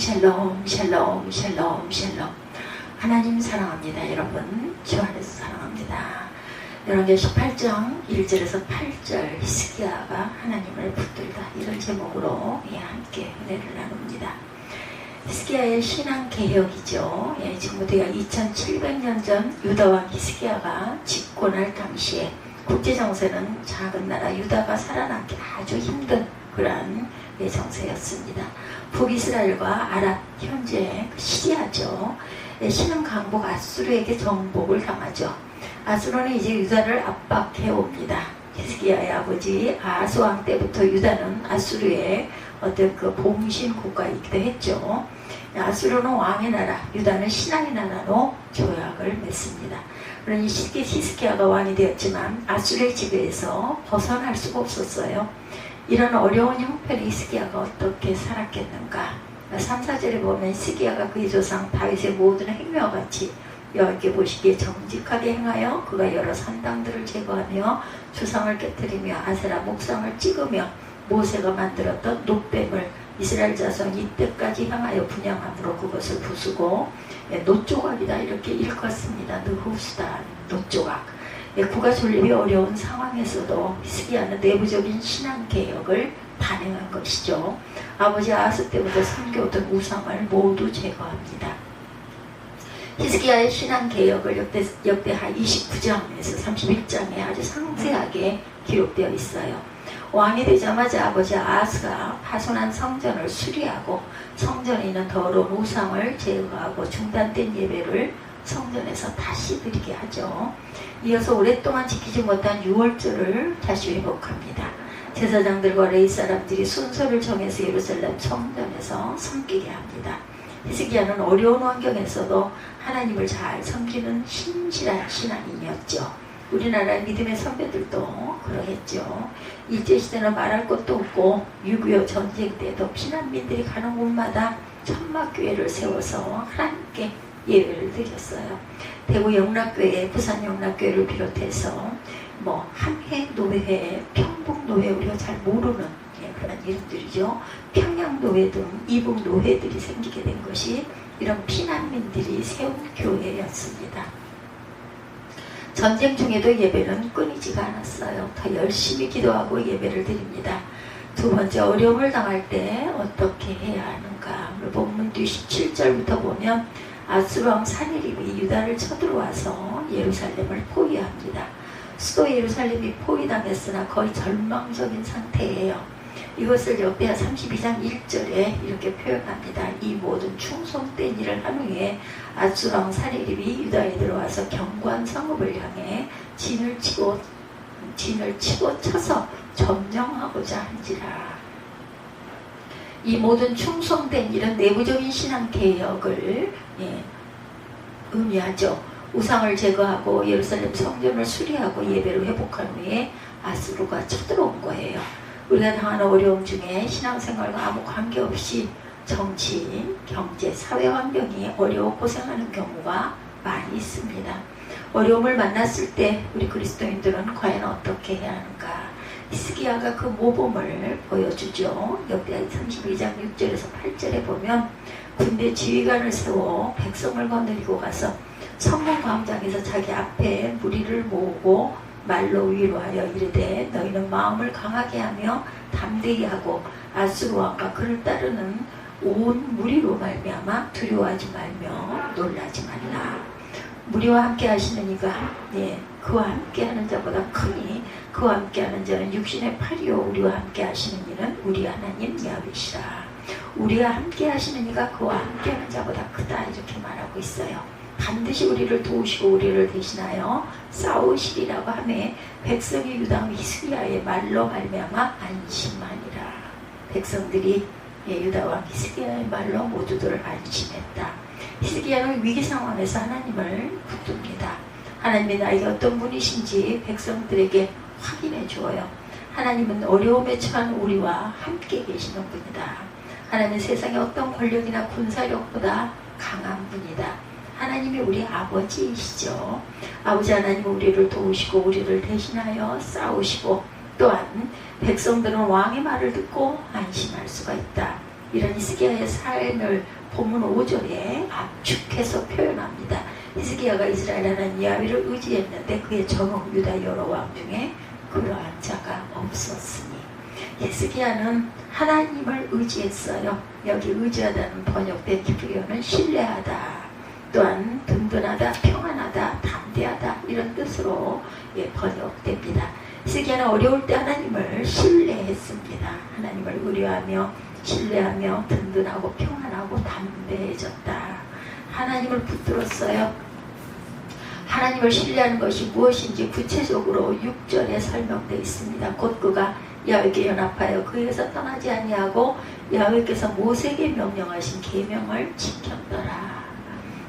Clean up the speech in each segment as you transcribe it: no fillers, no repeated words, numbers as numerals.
샬롬 샬롬 샬롬 샬롬. 하나님 사랑합니다. 여러분 주 안에서 사랑합니다. 열왕기 18장 1절에서 8절 히스기야가 하나님을 붙들다, 이런 제목으로 함께 은혜를 나눕니다. 히스기야의 신앙개혁이죠. 지금부터 2700년 전 유다왕 히스기야가 집권할 당시에 국제정세는 작은 나라 유다가 살아남기 아주 힘든 그러한 정세였습니다. 북이스라엘과 아랍, 현재 시리아죠. 신흥 강국 아수르에게 정복을 당하죠. 아수르는 이제 유다를 압박해 옵니다. 히스기야의 아버지 아하스왕 때부터 유다는 아수르의 어떤 그 봉신 국가이기도 했죠. 아수르는 왕의 나라, 유다는 신앙의 나라로 조약을 맺습니다. 그러니 히스기야가 왕이 되었지만 아수르의 지배에서 벗어날 수가 없었어요. 이런 어려운 형편의 히스기야가 어떻게 살았겠는가? 3, 4절에 보면 히스기야가 그의 조상 다윗의 모든 행위와 같이 여호와께 보시기에 정직하게 행하여 그가 여러 산당들을 제거하며 주상을 깨뜨리며 아세라 목상을 찍으며 모세가 만들었던 놋뱀을 이스라엘 자손 이때까지 향하여 분향함으로 그것을 부수고 놋조각이다, 이렇게 일컫습니다. 느후스단, 놋조각. 국가 존립이 어려운 상황에서도 히스기야는 내부적인 신앙개혁을 단행한 것이죠. 아버지 아하스 때부터 섬겨오던 우상을 모두 제거합니다. 히스기야의 신앙개혁을 역대하 29장에서 31장에 아주 상세하게 기록되어 있어요. 왕이 되자마자 아버지 아하스가 파손한 성전을 수리하고 성전에 있는 더러운 우상을 제거하고 중단된 예배를 성전에서 다시 드리게 하죠. 이어서 오랫동안 지키지 못한 유월절을 다시 회복합니다. 제사장들과 레위 사람들이 순서를 정해서 예루살렘 성전에서 섬기게 합니다. 히스기야는 어려운 환경에서도 하나님을 잘 섬기는 신실한 신앙인이었죠. 우리나라의 믿음의 선배들도 그러했죠. 일제시대는 말할 것도 없고 6.25 전쟁 때도 피난민들이 가는 곳마다 천막교회를 세워서 하나님께 예배를 드렸어요. 대구 영락교회, 부산 영락교회를 비롯해서 함해노회, 평북노회, 우리가 잘 모르는 그런 이름들이죠. 평양노회 등 이북노회들이 생기게 된 것이 이런 피난민들이 세운 교회였습니다. 전쟁 중에도 예배는 끊이지가 않았어요. 더 열심히 기도하고 예배를 드립니다. 두 번째, 어려움을 당할 때 어떻게 해야 하는가? 본문 뒤 17절부터 보면 아수르왕 사네립이 유다를 쳐들어와서 예루살렘을 포위합니다. 수도 예루살렘이 포위당했으나 거의 절망적인 상태예요. 이것을 역대하 32장 1절에 이렇게 표현합니다. 이 모든 충성된 일을 한 후에 아수르왕 사네립이 유다에 들어와서 견고한 성읍을 향해 진을 치고 쳐서 점령하고자 한지라. 이 모든 충성된 일은 내부적인 신앙개혁을 의미하죠. 우상을 제거하고 예루살렘 성전을 수리하고 예배를 회복한 후에 아수르가 쳐들어온 거예요. 우리가 당하는 어려움 중에 신앙생활과 아무 관계없이 정치, 경제, 사회 환경이 어려워 고생하는 경우가 많이 있습니다. 어려움을 만났을 때 우리 그리스도인들은 과연 어떻게 해야 하는가? 히스기야가 그 모범을 보여주죠. 역대하 32장 6절에서 8절에 보면 군대 지휘관을 세워 백성을 거느리고 가서 성문 광장에서 자기 앞에 무리를 모으고 말로 위로하여 이르되 너희는 마음을 강하게 하며 담대히 하고 아수르 왕과 그를 따르는 온 무리로 말미암아 두려워하지 말며 놀라지 말라. 무리와 함께 하시는 이가 그와 함께 하는 자보다 크니 그와 함께 하는 자는 육신의 팔이요 우리와 함께 하시는 이는 우리 하나님 야훼시라. 우리와 함께 하시는 이가 그와 함께 하는 자보다 크다, 이렇게 말하고 있어요. 반드시 우리를 도우시고 우리를 대신하여 싸우시리라고 하매 백성이 유다왕 히스기야의 말로 말미암아 안심하니라. 백성들이 유다왕 히스기야의 말로 모두들 안심했다. 히스기야는 위기 상황에서 하나님을 붙듭니다. 하나님이 나에게 어떤 분이신지 백성들에게 확인해 주어요. 하나님은 어려움에 처한 우리와 함께 계시는 분이다. 하나님은 세상의 어떤 권력이나 군사력보다 강한 분이다. 하나님이 우리 아버지이시죠. 아버지 하나님은 우리를 도우시고 우리를 대신하여 싸우시고 또한 백성들은 왕의 말을 듣고 안심할 수가 있다. 이런 히스기야의 삶을 본문 5절에 압축해서 표현합니다. 히스기야가 이스라엘 하나님 야훼를 의지했는데 그의 전후 유다 여러 왕 중에 그러한 자가 없었으니. 히스기야는 하나님을 의지했어요. 여기 의지하다는 번역된 히브리어는 신뢰하다, 또한 든든하다, 평안하다, 담대하다 이런 뜻으로 번역됩니다. 히스기야는 어려울 때 하나님을 신뢰했습니다. 하나님을 의뢰하며 신뢰하며 든든하고 평안하고 담대해졌다. 하나님을 붙들었어요. 하나님을 신뢰하는 것이 무엇인지 구체적으로 6절에 설명되어 있습니다. 곧 그가 야훼께 연합하여 그에서 떠나지 아니하고 야훼께서 모세에게 명령하신 계명을 지켰더라.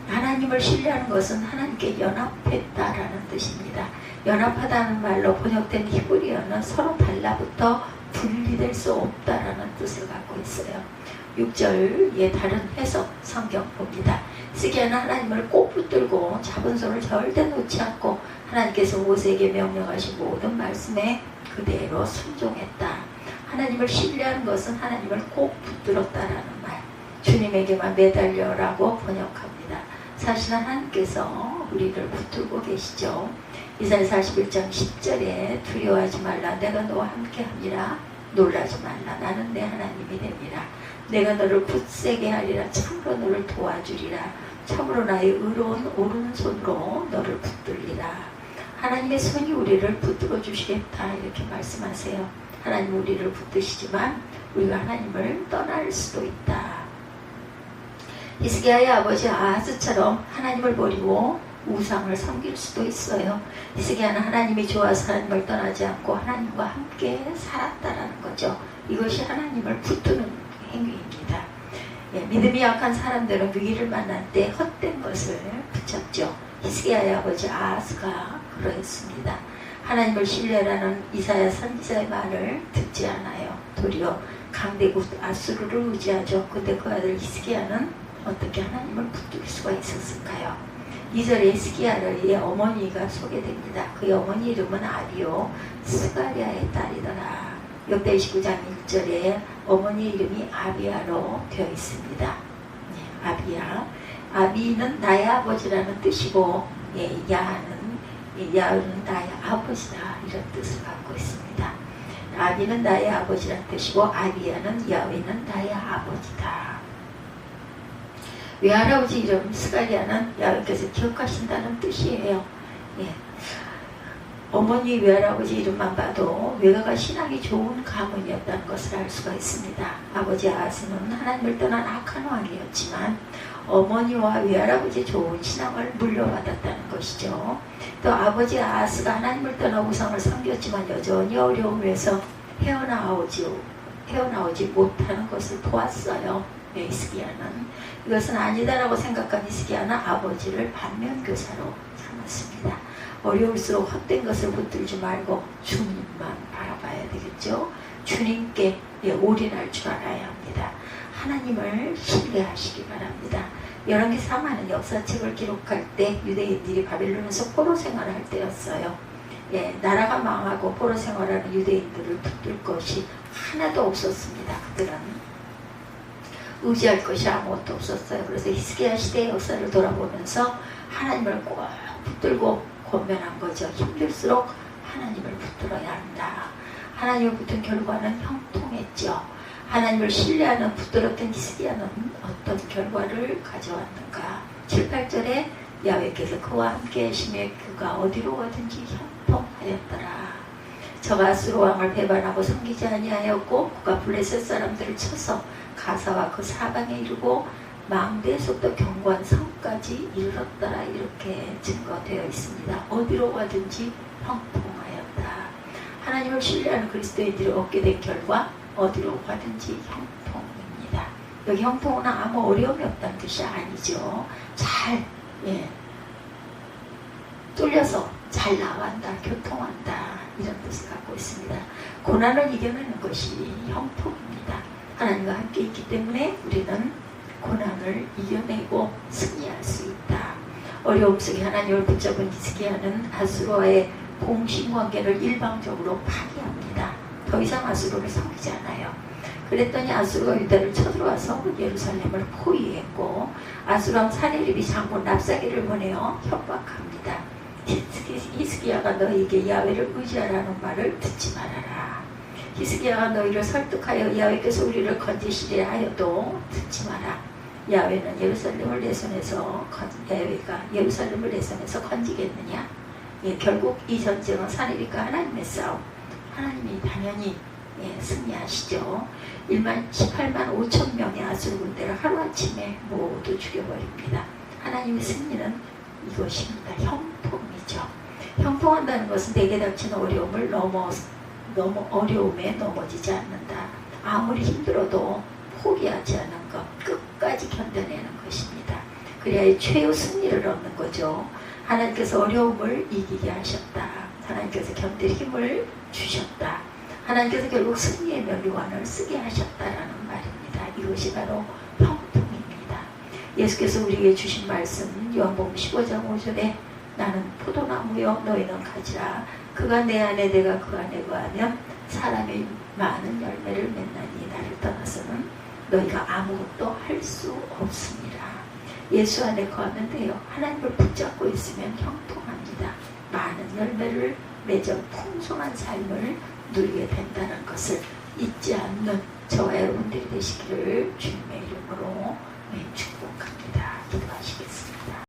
하나님을 신뢰하는 것은 하나님께 연합했다라는 뜻입니다. 연합하다는 말로 번역된 히브리어는 서로 달라붙어 분리될 수 없다라는 뜻을 갖고 있어요. 6절의 다른 해석 성경 봅니다. 히스기야는 하나님을 꼭 붙들고 잡은 손을 절대 놓지 않고 하나님께서 모세에게 명령하신 모든 말씀에 그대로 순종했다. 하나님을 신뢰하는 것은 하나님을 꼭 붙들었다라는 말, 주님에게만 매달려라고 번역합니다. 사실 하나님께서 우리를 붙들고 계시죠. 이사야 41장 10절에 두려워하지 말라, 내가 너와 함께함이라, 놀라지 말라, 나는 내 하나님이 됨이라, 내가 너를 굳세게 하리라, 참으로 너를 도와주리라, 참으로 나의 의로운 오른손으로 너를 붙들리라. 하나님의 손이 우리를 붙들어 주시겠다 이렇게 말씀하세요. 하나님 우리를 붙드시지만 우리가 하나님을 떠날 수도 있다. 히스기야의 아버지 아하스처럼 하나님을 버리고 우상을 섬길 수도 있어요. 히스기야는 하나님이 좋아서 하나님을 떠나지 않고 하나님과 함께 살았다라는 거죠. 이것이 하나님을 붙드는 행위입니다. 믿음이 약한 사람들은 위기를 만날 때 헛된 것을 붙잡죠. 히스기야의 아버지 아하스가 그러했습니다. 하나님을 신뢰라는 이사야 선지자의 말을 듣지 않아요. 도리어 강대국 아수르를 의지하죠. 근데 그 아들 히스기야는 어떻게 하나님을 붙들 수가 있었을까요? 2절에 히스기야의 어머니가 소개됩니다. 그의 어머니 이름은 아비요 스가랴의 딸이더라. 역대 29장 1절에 어머니 이름이 아비야로 되어 있습니다. 아비야. 아비는 나의 아버지라는 뜻이고 야는 나의 아버지다 이런 뜻을 갖고 있습니다. 아비는 나의 아버지라는 뜻이고 아비야는 야훼는 나의 아버지다. 외할아버지 이름 스가랴는 야훼께서 기억하신다는 뜻이에요. 어머니 외할아버지 이름만 봐도 외가가 신앙이 좋은 가문이었다는 것을 알 수가 있습니다. 아버지 아하스는 하나님을 떠난 악한 왕이었지만 어머니와 외할아버지 좋은 신앙을 물려받았다는 것이죠. 또 아버지 아하스가 하나님을 떠나 우상을 섬겼지만 여전히 어려움에서 헤어나오지 못하는 것을 보았어요. 히스기야는 이것은 아니다라고 생각한 히스기야는 아버지를 반면교사로 삼았습니다. 어려울수록 헛된 것을 붙들지 말고 주님만 바라봐야 되겠죠. 주님께 올인할 줄 알아야 합니다. 하나님을 신뢰하시기 바랍니다. 열왕기상하는 역사책을 기록할 때 유대인들이 바벨론에서 포로 생활을 할 때였어요. 나라가 망하고 포로 생활하는 유대인들을 붙들 것이 하나도 없었습니다. 그들은 의지할 것이 아무것도 없었어요. 그래서 히스기야 시대의 역사를 돌아보면서 하나님을 꼭 붙들고 권면한 거죠. 힘들수록 하나님을 붙들어야 한다. 하나님을 붙든 결과는 형통했죠. 하나님을 신뢰하는 붙들었던 히스기야는 어떤 결과를 가져왔는가. 7, 8절에 야훼께서 그와 함께 하시며 그가 어디로 가든지 형통하였더라. 저가 아수르 왕을 배반하고 섬기지 아니하였고 그가 블레셋 사람들을 쳐서 가사와 그 사방에 이르고 망대에서부터 견고한 성까지 이르렀더라. 이렇게 증거되어 있습니다. 어디로 가든지 형통하였다. 하나님을 신뢰하는 그리스도인들이 얻게 된 결과 어디로 가든지 형통입니다. 여기 형통은 아무 어려움이 없다는 뜻이 아니죠. 잘 뚫려서 잘 나간다, 교통한다 이런 뜻을 갖고 있습니다. 고난을 이겨내는 것이 형통입니다. 하나님과 함께 있기 때문에 우리는 고난을 이겨내고 승리할 수 있다. 어려움 속에 하나님을 붙잡은 히스기야는 아수르와의 공신관계를 일방적으로 파기합니다. 더 이상 아수르를 섬기지 않아요. 그랬더니 아수르가 유다를 쳐들어와서 예루살렘을 포위했고 아수르왕 사네립이 장군 랍사게를 보내어 협박합니다. 히스기야가 너에게 야훼를 의지하라는 말을 듣지 말아라. 히스기야가 너희를 설득하여 야훼께서 우리를 건지시려 하여도 듣지 마라. 야훼는 예루살렘을 내 손에서 야훼가 예루살렘을 내 손에서 건지겠느냐? 예, 결국 이 전쟁은 사네립과 하나님의 싸움. 하나님이 당연히 승리하시죠. 18만 5천 명의 아수르 군대를 하루아침에 모두 죽여버립니다. 하나님의 승리는 이것입니다. 형통이죠. 형통한다는 것은 내게 닥친 어려움을 너무 어려움에 넘어지지 않는다. 아무리 힘들어도 포기하지 않는 것, 끝까지 견뎌내는 것입니다. 그래야 최후 승리를 얻는 거죠. 하나님께서 어려움을 이기게 하셨다. 하나님께서 견딜 힘을 주셨다. 하나님께서 결국 승리의 면류관을 쓰게 하셨다라는 말입니다. 이것이 바로 형통입니다. 예수께서 우리에게 주신 말씀 요한복음 15장 5절에 나는 포도나무여 너희는 가지라. 그가 내 안에 내가 그 안에 거하면 사람이 많은 열매를 맺나니 나를 떠나서는 너희가 아무것도 할 수 없습니다. 예수 안에 거하면 돼요. 하나님을 붙잡고 있으면 형통합니다. 많은 열매를 맺어 풍성한 삶을 누리게 된다는 것을 잊지 않는 저와 여러분들이 되시기를 주님의 이름으로 축복합니다. 기도하시겠습니다.